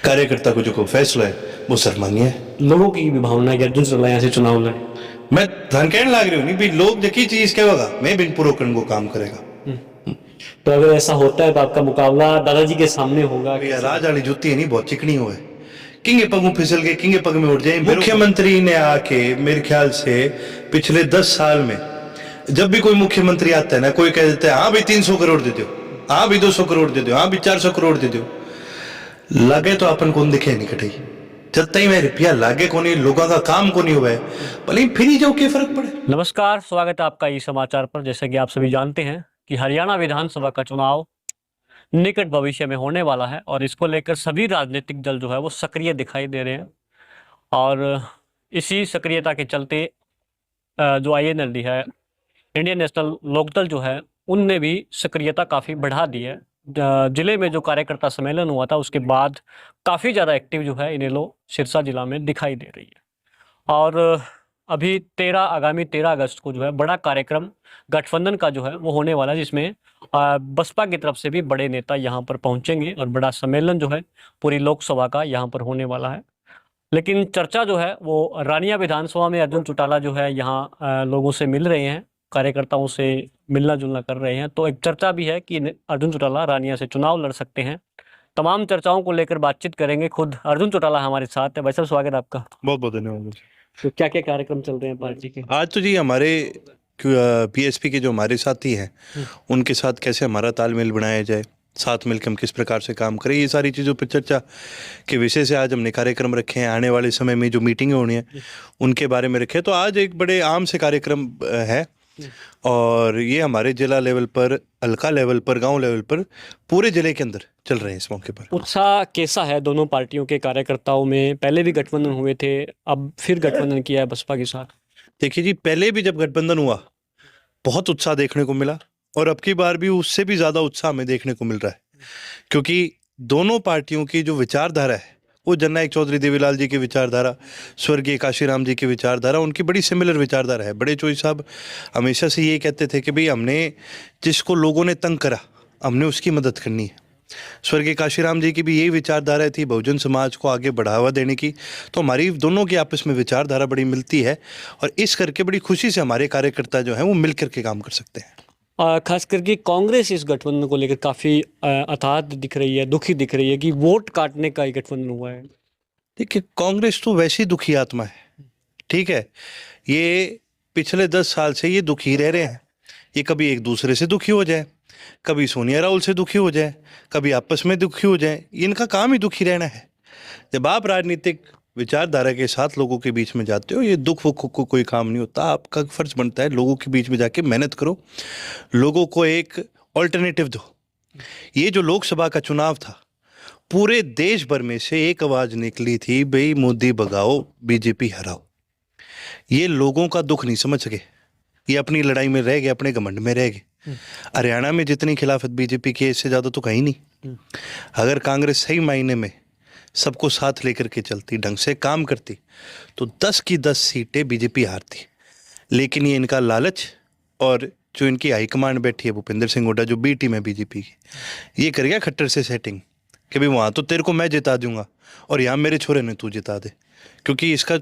कार्यकर्ता को जो कोई फैसला है वो सर्वमान्य है। लोगों की भी भावना है कि अर्जुन चौटाला यहाँ से चुनाव लड़े। मैं ध्यान कहने लाग रही हूँ नहीं भी लोग देखी चीज क्या होगा, मैं बिन पुरोकरण को काम करेगा। तो अगर ऐसा होता है तो आपका मुकाबला दादाजी के सामने होगा। भैया राज वाली जुत्ती है नहीं, बहुत चिकनी हो है, किंगे पग में फिसल गए, किंगे पग में उठ जाए। मुख्यमंत्री ने आके मेरे ख्याल से पिछले 10 साल में जब भी कोई मुख्यमंत्री आता है ना, कोई कह देता है हाँ भाई 300 करोड़ दे दो, हाँ भाई 200 करोड़ दे दो, हाँ भाई 400 करोड़ दे दो। लगे तो अपन कौन दिखे नहीं कटाई, जब तक मैं रुपया लागे को नहीं, लोगों का काम को नहीं हुआ है, भले फिर ही जाओ क्या फर्क पड़े। नमस्कार, स्वागत है आपका ई समाचार पर। जैसे कि आप सभी जानते हैं कि हरियाणा विधानसभा का चुनाव निकट भविष्य में होने वाला है और इसको लेकर सभी राजनीतिक दल जो है वो सक्रिय दिखाई दे रहे हैं। और इसी सक्रियता के चलते जो INLD है, इंडियन नेशनल लोकदल जो है, उनने भी सक्रियता काफ़ी बढ़ा दी है। जिले में जो कार्यकर्ता सम्मेलन हुआ था उसके बाद काफ़ी ज़्यादा एक्टिव जो है इनेलो सिरसा जिला में दिखाई दे रही है। और अभी आगामी 13 अगस्त को जो है बड़ा कार्यक्रम गठबंधन का जो है वो होने वाला है, जिसमें बसपा की तरफ से भी बड़े नेता यहाँ पर पहुँचेंगे और बड़ा सम्मेलन जो है पूरी लोकसभा का यहाँ पर होने वाला है। लेकिन चर्चा जो है वो रानिया विधानसभा में अर्जुन चौटाला जो है यहाँ लोगों से मिल रहे हैं, कार्यकर्ताओं से मिलना जुलना कर रहे हैं। तो एक चर्चा भी है कि अर्जुन चौटाला रानिया से चुनाव लड़ सकते हैं। तमाम चर्चाओं को लेकर बातचीत करेंगे, खुद अर्जुन चौटाला हमारे साथ है। भाई साहब, स्वागत है आपका। बहुत बहुत धन्यवाद। तो क्या क्या कार्यक्रम चल रहे हैं पार्टी के? आज तो जी हमारे PSP के जो हमारे साथी हैं उनके साथ कैसे हमारा तालमेल बनाया जाए, साथ मिलकर हम किस प्रकार से काम करें, ये सारी चीज़ों पर चर्चा के विषय से आज हमने कार्यक्रम रखे हैं। आने वाले समय में जो मीटिंगें होनी है उनके बारे में रखे। तो आज एक बड़े आम से कार्यक्रम है और ये हमारे जिला लेवल पर, हल्का लेवल पर, गांव लेवल पर, पूरे जिले के अंदर चल रहे हैं इस मौके पर। उत्साह कैसा है दोनों पार्टियों के कार्यकर्ताओं में? पहले भी गठबंधन हुए थे, अब फिर गठबंधन किया है बसपा के साथ। देखिए जी, पहले भी जब गठबंधन हुआ बहुत उत्साह देखने को मिला और अब की बार भी उससे भी ज़्यादा उत्साह हमें देखने को मिल रहा है, क्योंकि दोनों पार्टियों की जो विचारधारा है वो जननायक चौधरी देवीलाल जी की विचारधारा, स्वर्गीय काशीराम जी की विचारधारा, उनकी बड़ी सिमिलर विचारधारा है। बड़े चोई साहब हमेशा से ये कहते थे कि भाई हमने जिसको लोगों ने तंग करा हमने उसकी मदद करनी है। स्वर्गीय काशीराम जी की भी यही विचारधारा थी, बहुजन समाज को आगे बढ़ावा देने की। तो हमारी दोनों की आपस में विचारधारा बड़ी मिलती है और इस करके बड़ी खुशी से हमारे कार्यकर्ता जो हैं वो मिल करके काम कर सकते हैं। खास करके कांग्रेस इस गठबंधन को लेकर काफ़ी अथाह दिख रही है, दुखी दिख रही है कि वोट काटने का ही गठबंधन हुआ है। देखिए, कांग्रेस तो वैसी दुखी आत्मा है, ठीक है, ये पिछले 10 साल से ये दुखी रह रहे हैं। ये कभी एक दूसरे से दुखी हो जाए, कभी सोनिया राहुल से दुखी हो जाए, कभी आपस में दुखी हो जाए, इनका काम ही दुखी रहना है। जब आप राजनीतिक विचारधारा के साथ लोगों के बीच में जाते हो, ये दुख वुख को कोई काम नहीं होता। आपका फर्ज बनता है लोगों के बीच में जाके मेहनत करो, लोगों को एक ऑल्टरनेटिव दो। ये जो लोकसभा का चुनाव था, पूरे देश भर में से एक आवाज निकली थी, भाई मोदी भगाओ, BJP हराओ। ये लोगों का दुख नहीं समझ सके, ये अपनी लड़ाई में रह गए, अपने घमंड में रह गए। हरियाणा में जितनी खिलाफत BJP की है इससे ज़्यादा तो कहीं नहीं। अगर कांग्रेस सही मायने में सबको साथ लेकर के चलती, ढंग से काम करती, तो 10 की 10 सीटें BJP हारती। लेकिन ये इनका लालच और जो इनकी हाईकमांड बैठी है भूपेंद्र सिंह हुड्डा जो B टीम है BJP की, ये कर गया खट्टर से सेटिंग कि भाई वहाँ तो तेरे को मैं जिता दूंगा और यहाँ मेरे छोरे ने तू जिता दे, क्योंकि इसका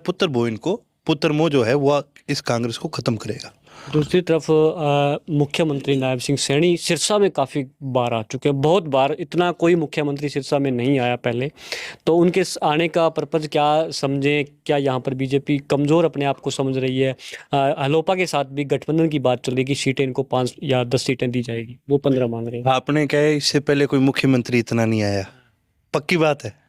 पुत्र मोह जो है वो इस कांग्रेस को ख़त्म करेगा। दूसरी तरफ मुख्यमंत्री नायब सिंह सैनी सिरसा में काफ़ी बार आ चुके हैं, बहुत बार। इतना कोई मुख्यमंत्री सिरसा में नहीं आया पहले। तो उनके आने का पर्पज़ क्या समझें? क्या यहाँ पर BJP कमज़ोर अपने आप को समझ रही है? हलोपा के साथ भी गठबंधन की बात चल रही कि सीटें इनको 5 या 10 सीटें दी जाएगी, वो 15 मांग रहे हैं। आपने कहा इससे पहले कोई मुख्यमंत्री इतना नहीं आया, पक्की बात है।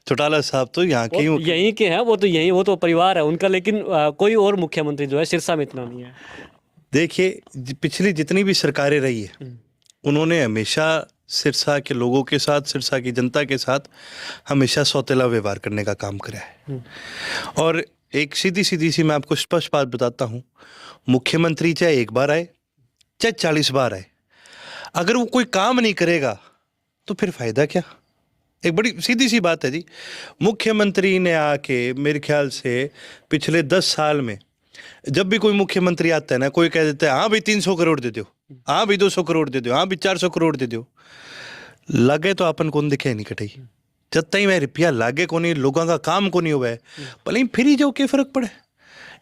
चौटाला साहब तो यहाँ के यहीं के हैं, वो तो परिवार है उनका, लेकिन कोई और मुख्यमंत्री जो है सिरसा में इतना नहीं है। देखिए, पिछली जितनी भी सरकारें रही है उन्होंने हमेशा सिरसा के लोगों के साथ, सिरसा की जनता के साथ हमेशा सौतेला व्यवहार करने का काम करा है। और एक सीधी सी मैं आपको स्पष्ट बात बताता हूँ, मुख्यमंत्री चाहे 1 बार आए चाहे 40 बार आए, अगर वो कोई काम नहीं करेगा तो फिर फायदा क्या? एक बड़ी सीधी सी बात है जी। मुख्यमंत्री ने आके मेरे ख्याल से पिछले 10 साल में जब भी कोई मुख्यमंत्री आता है ना, कोई कह देता है हाँ भाई 300 करोड़ दे दो, हाँ भाई 200 करोड़ दे दो, हाँ भाई 400 करोड़ दे दो। लगे तो अपन कौन दिखे नहीं कटाई, जब तक मैं रुपया लागे को नहीं, लोगों का काम को नहीं हुआ है, भले ही फिर ही जाओ, क्या फर्क पड़े।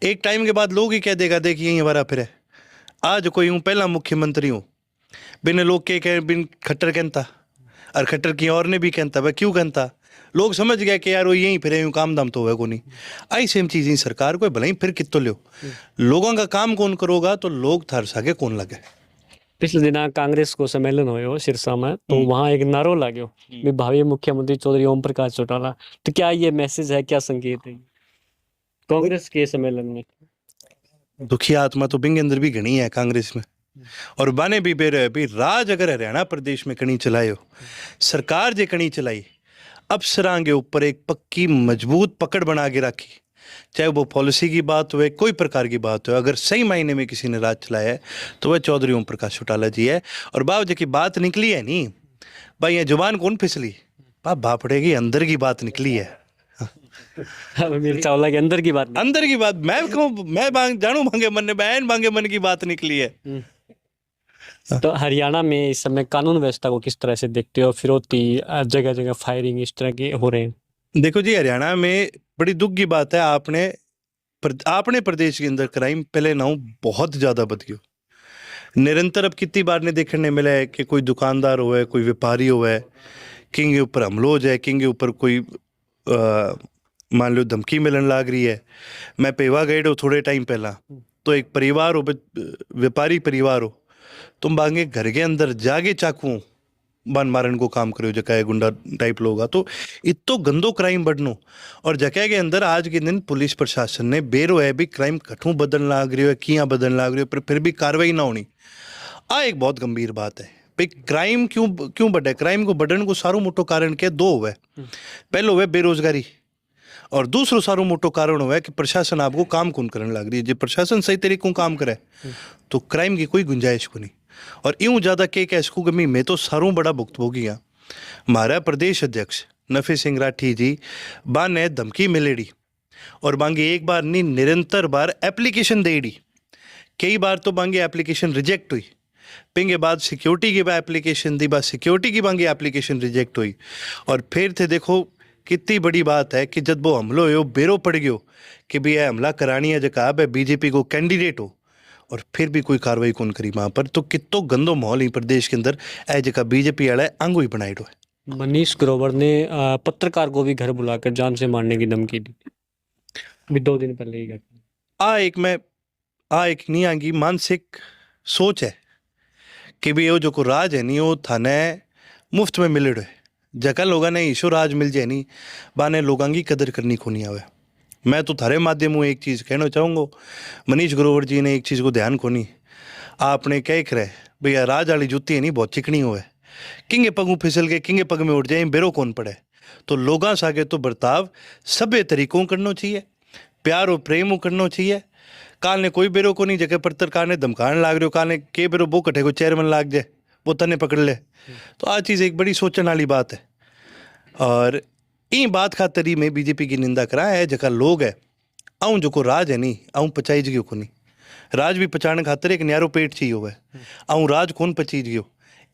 एक टाइम के बाद लोग ही कह देगा देख यही हमारा फिर है। आज कोई हूँ पहला मुख्यमंत्री हूँ, बिन लोग के कह बिन खट्टर कहता, और खट्टर की और ने भी कहता, वह क्यों कहता, लोग समझ गए कि यार वो यहीं फिर यूँ काम दाम तो हुआ को नहीं। आई सेम चीज़ ही सरकार को भले ही फिर कितो लो, लोगों का काम कौन करोगा तो लोग थार सागे कौन लगे। पिछले दिना कांग्रेस को सम्मेलन हुयो सिरसा में, तो वहाँ एक नारो लाग्यो भी भावी मुख्यमंत्री चौधरी ओम प्रकाश चौटाला। तो क्या ये मैसेज है, क्या संकेत है कांग्रेस के सम्मेलन में? दुखी आत्मा तो बिंग अंदर भी घनी है कांग्रेस में, और बाने भी बेर है भी राज अगर हरियाणा प्रदेश में कणी चलायो, सरकार जे कणी चलाई, अफसरां के ऊपर एक पक्की मजबूत पकड़ बना के रखी, चाहे वो पॉलिसी की बात हो, कोई प्रकार की बात हो, अगर सही मायने में किसी ने राज चलाया है तो वह चौधरी ओम प्रकाश चौटाला जी है। और बाप जी की बात निकली है नहीं भाई, ये जुबान कौन फिसली, बाप बापड़े की अंदर की बात निकली है। अमित चावला के अंदर की बात नहीं। अंदर की बात मैं कहूँ, मैं जानू मांगे मन ने, बहन मांगे मन की बात निकली है। तो हरियाणा में इस समय कानून व्यवस्था को किस तरह से देखते हो? फिरौती, जगह जगह फायरिंग इस तरह के हो रहे हैं। देखो जी, हरियाणा में बड़ी दुख की बात है, आपने प्रदेश के अंदर क्राइम पहले ना बहुत ज्यादा बढ़ गयो। निरंतर अब कितनी बार ने देखने मिला है कि कोई दुकानदार हुआ है, कोई व्यापारी हुआ है, किंग के ऊपर हमलो हो जाए, किंग के ऊपर कोई मान लो धमकी मिलन लाग रही है। मैं पेवा गए हो थोड़े टाइम पहला, तो एक परिवार हो, व्यापारी परिवार हो, तुम बांगे घर के अंदर जागे चाकू बन मारन को काम करो, जगह गुंडा टाइप लोग तो इतो गंदो क्राइम बढ़नो। और जगह के अंदर आज के दिन पुलिस प्रशासन ने बेरो है भी क्राइम कठू बदलने लाग रही है, किया बदलने लाग रही है, पर फिर भी कार्रवाई ना होनी, आ एक बहुत गंभीर बात है भाई। क्राइम क्यों बढ़े, क्राइम को बढ़ने को सारू मोटो कारण क्या, दो हुआ। पहलो हुआ बेरोजगारी, और दूसरो सारू मोटो कारण हुआ कि प्रशासन आपको काम कौन करने लग रही है। जब प्रशासन सही तरीकों काम करे तो क्राइम की कोई गुंजाइश को नहीं। और यूं ज्यादा के कैसकू गमी मैं तो सारू बड़ा भुक्तभोगी हाँ। हमारा प्रदेश अध्यक्ष नफे सिंह राठी जी बाने धमकी मिलेड़ी, और बांगी एक बार नहीं निरंतर बार एप्लीकेशन देड़ी, कई बार तो बांगी एप्लीकेशन रिजेक्ट हुई, पिंगे बाद सिक्योरिटी की एप्लीकेशन दी, बाद सिक्योरिटी की बांगी एप्लीकेशन रिजेक्ट हुई। और फिर थे देखो कितनी बड़ी बात है कि जब वो हमलो हो बेरो पड़ गयो कि भी यह हमला करानी है जका अब बीजेपी को कैंडिडेट हो, और फिर भी कोई कार्रवाई कौन करी वहां पर, तो कितो गंदो माहौल ही प्रदेश के अंदर ए जगह बीजेपी वाला आंगू ही बनाई है। मनीष ग्रोवर ने पत्रकार को भी घर बुलाकर जान से मारने की धमकी दी भी 2 दिन पहले ही। एक नहीं आगी मानसिक सोच है कि भी यो जो को राज है नहीं वो थाने मुफ्त में मिल रहे, जगह लोगों ने ईशो राज मिल जाए नहीं बाने लोगों की कदर करनी को नहीं आवे। मैं तो थारे माध्यम हूँ एक चीज़ कहना चाहूँगा, मनीष ग्रोवर जी ने एक चीज़ को ध्यान को नहीं, आपने कह करे भैया राज वाली जूती है नहीं बहुत चिकनी हुआ है, किंगे पगू फिसल के किंगे पग में उठ जाए बेरो कौन पड़े। तो लोगों से आगे तो बर्ताव सभ्य तरीकों करना चाहिए, प्यार और प्रेम करना चाहिए। काल ने कोई बेरो को नहीं, जगह पत्रकार ने धमकाने लाग रहे हो, काल ने के बेरो बो कटे को चेयरमैन लाग जाए वो तने पकड़ ले, तो आ चीज़ एक बड़ी सोचने वाली बात है। और इन बात खातरी में बीजेपी की निंदा करा है, जगह लोग है आऊँ जो को राज है नहीं आऊँ पचाई जगह को नहीं, राज भी पचाने खातर एक न्यारो पेट चाहिए हुआ है, आऊँ राज कौन पची जियो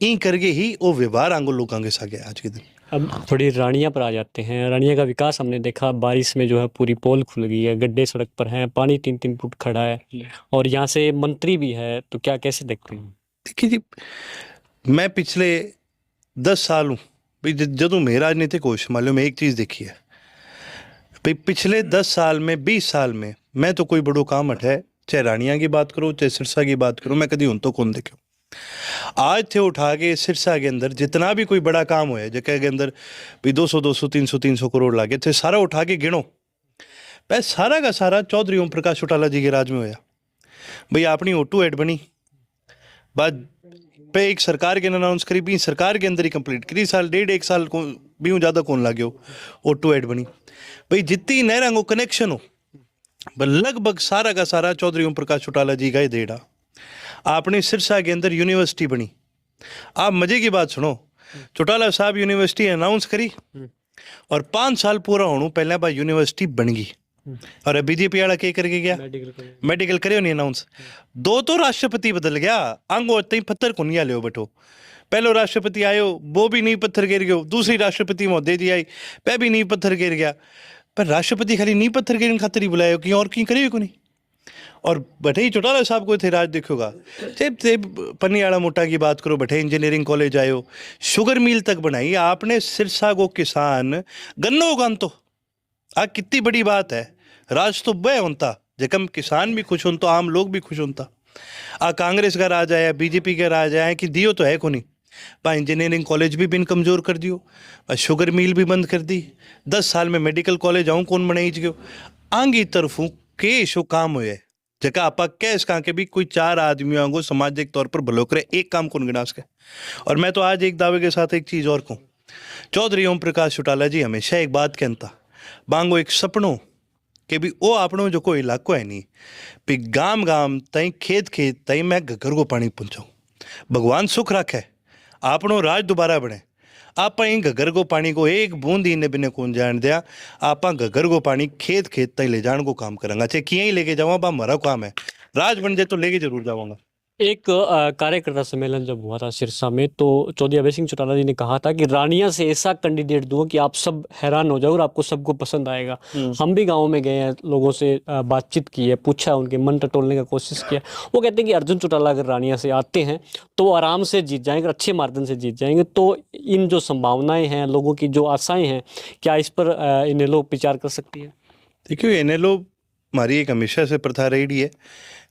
ई करके ही वो व्यवहार आंगो लोग आगे सागे आज के दिन। अब थोड़ी रानिया पर आ जाते हैं। रानिया का विकास हमने देखा, बारिश में जो है पूरी पोल खुल गई है, गड्ढे सड़क पर हैं, पानी 3-3 फुट खड़ा है, और यहाँ से मंत्री भी है, तो क्या कैसे देखते हैं? देखिए जी, मैं पिछले 10 साल हूँ भाई, जदों मैं राजनीतिक कोश मालूम एक चीज़ देखी है भाई, पिछले 10 साल में 20 साल में मैं तो कोई बड़ो काम हटे, चाहे रानिया की बात करो चाहे सिरसा की बात करो, मैं कभी उन तो कौन देखो। आज थे उठा के सिरसा के अंदर जितना भी कोई बड़ा काम हुआ है जगह के अंदर भी 200 300 करोड़ लागे थे, सारा उठा के गिनो भाई, सारा का सारा चौधरी ओम प्रकाश चौटाला जी के राज में होया भाई। अपनी O2 एड बनी बाद पे एक सरकार के अनाउंस करी भी, सरकार के अंदर ही कंप्लीट करी, साल 1.5 साल को भी ज़्यादा कौन लागे O2 एड बनी भाई। जितनी नहरा को कनेक्शन हो लगभग सारा का सारा चौधरी ओम प्रकाश चौटाला जी का ही देड़ा। आपने सिरसा के अंदर यूनिवर्सिटी बनी, आप मजे की बात सुनो, चौटाला साहब यूनिवर्सिटी अनाउंस करी और 5 साल पूरा होने पहले बार यूनिवर्सिटी बन गई, और बीजेपी वाला क्या करके गया मेडिकल करे नहीं अनाउंस, 2 तो राष्ट्रपति बदल गया आंगो तई पत्थर को नहीं लियो बैठो पहलो राष्ट्रपति आयो वो भी नींव पत्थर गिर गयो, दूसरी राष्ट्रपति महोदय जी आई पे भी नींव पत्थर गिर गया। पर राष्ट्रपति खाली नींव पत्थर गिरने खातिर ही बुलाया कि और की करे को नहीं। और बठे चौटाला साहब को थे राज देखोगा चे पन्नीवाड़ा मोटा की बात करो, बठे इंजीनियरिंग कॉलेज आयो, शुगर मिल तक बनाई आपने। सिरसा को किसान गन्नो उगान तो आ कितनी बड़ी बात है। राज तो वह होता जकम किसान भी खुश होता, आम लोग भी खुश होता। आ कांग्रेस का राज आया, बीजेपी का राज आया कि दियो तो है को नहीं। पा इंजीनियरिंग कॉलेज भी बिन कमजोर कर दियो, शुगर मिल भी बंद कर दी, 10 साल में मेडिकल कॉलेज आऊँ कौन बनाई गयो। आंगी तरफों के शो काम हुए जगह आपा कैस कहा के भी कोई 4 आदमियों को सामाजिक तौर पर भलो करे, एक काम कौन गिनास के। और मैं तो आज एक दावे के साथ एक चीज़ और कहूँ, चौधरी ओम प्रकाश चौटाला जी हमेशा एक बात कहता बांगो एक सपनों कि भी वो आपनो जो कोई इलाको है नहीं भी गाम गाम तई खेत खेत तई मैं घर को पानी पहुँचाऊँ। भगवान सुख रखे आपनो राज दोबारा बने। आप घगर को पानी को एक बूंद ही बिने कौन जान दिया। आप घगर को पानी खेत खेत तक ले जाने को काम करेंगे, चाहे किए ही लेके जाऊँ बा हमारा काम है। राज बन जाए तो लेके जरूर जाऊँगा। एक कार्यकर्ता सम्मेलन जब हुआ था सिरसा में तो चौधरी अभय सिंह चौटाला जी ने कहा था कि रानिया से ऐसा कैंडिडेट दूंगा कि आप सब हैरान हो जाओ और आपको सबको पसंद आएगा। हम भी गांव में गए हैं, लोगों से बातचीत की है, पूछा, उनके मन टटोलने का कोशिश किया। वो कहते हैं कि अर्जुन चौटाला अगर रानिया से आते हैं तो वो आराम से जीत जाएंगे, अच्छे मार्जिन से जीत जाएंगे। तो इन जो संभावनाएँ हैं, लोगों की जो आशाएँ हैं, क्या इस पर इनेलो विचार कर सकती है? देखिए इनेलो हमारी एक हमेशा से प्रथा रही है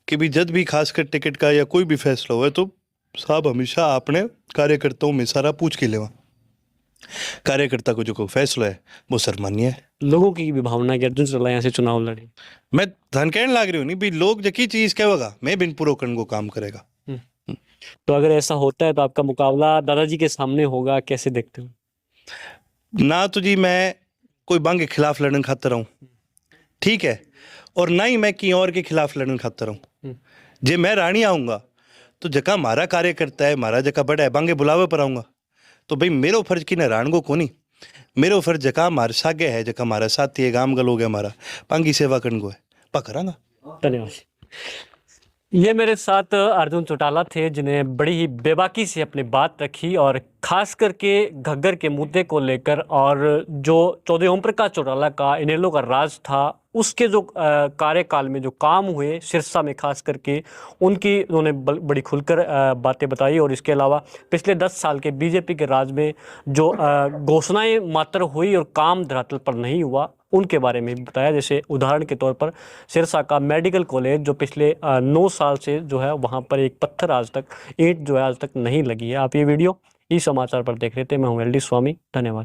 कि भी जब भी खासकर टिकट का या कोई भी फैसला हुआ तो साहब हमेशा आपने कार्यकर्ताओं में सारा पूछ के लेवा। कार्यकर्ता को जो कोई फैसला है वो सर्वमान्य है। लोगों की भी भावना कि अर्जुन चौटाला यहाँ से चुनाव लड़े। मैं धन कहने लाग रही हूँ नहीं भी लोग जकी चीज कहेगा मैं बिन पूरा करने को काम करेगा। तो अगर ऐसा होता है तो आपका मुकाबला दादाजी के सामने होगा, कैसे देखते हो? ना तो जी मैं कोई बंग के खिलाफ लड़ने खातर हूँ, ठीक है, और ना ही मैं किसी और के खिलाफ लड़ने खातर हूँ। जे मैं रानी आऊँगा तो जका हमारा कार्यकर्ता है, हमारा जका बड़ा है, बांगे बुलावे पर आऊँगा तो भाई मेरो फर्ज की नारायण को कोनी, मेरो फर्ज जका हमारे सागे है, जका हमारा साथी है, गांव का लोग है, हमारा पांगी सेवा करने को है, पा करांगा। धन्यवाद। ये मेरे साथ अर्जुन चौटाला थे जिन्हें बड़ी ही बेबाकी से अपनी बात रखी और खास करके घग्गर के मुद्दे को लेकर, और जो चौधरी ओम प्रकाश चौटाला का इनेलो का राज था उसके जो कार्यकाल में जो काम हुए सिरसा में, खास करके उनकी उन्होंने बड़ी खुलकर बातें बताई। और इसके अलावा पिछले 10 साल के बीजेपी के राज में जो घोषणाएं मात्र हुई और काम धरातल पर नहीं हुआ उनके बारे में भी बताया। जैसे उदाहरण के तौर पर सिरसा का मेडिकल कॉलेज जो पिछले 9 साल से जो है वहाँ पर एक पत्थर आज तक, ईंट जो है आज तक नहीं लगी है। आप ये वीडियो ई समाचार पर देख रहे थे, मैं हूँ LD स्वामी, धन्यवाद।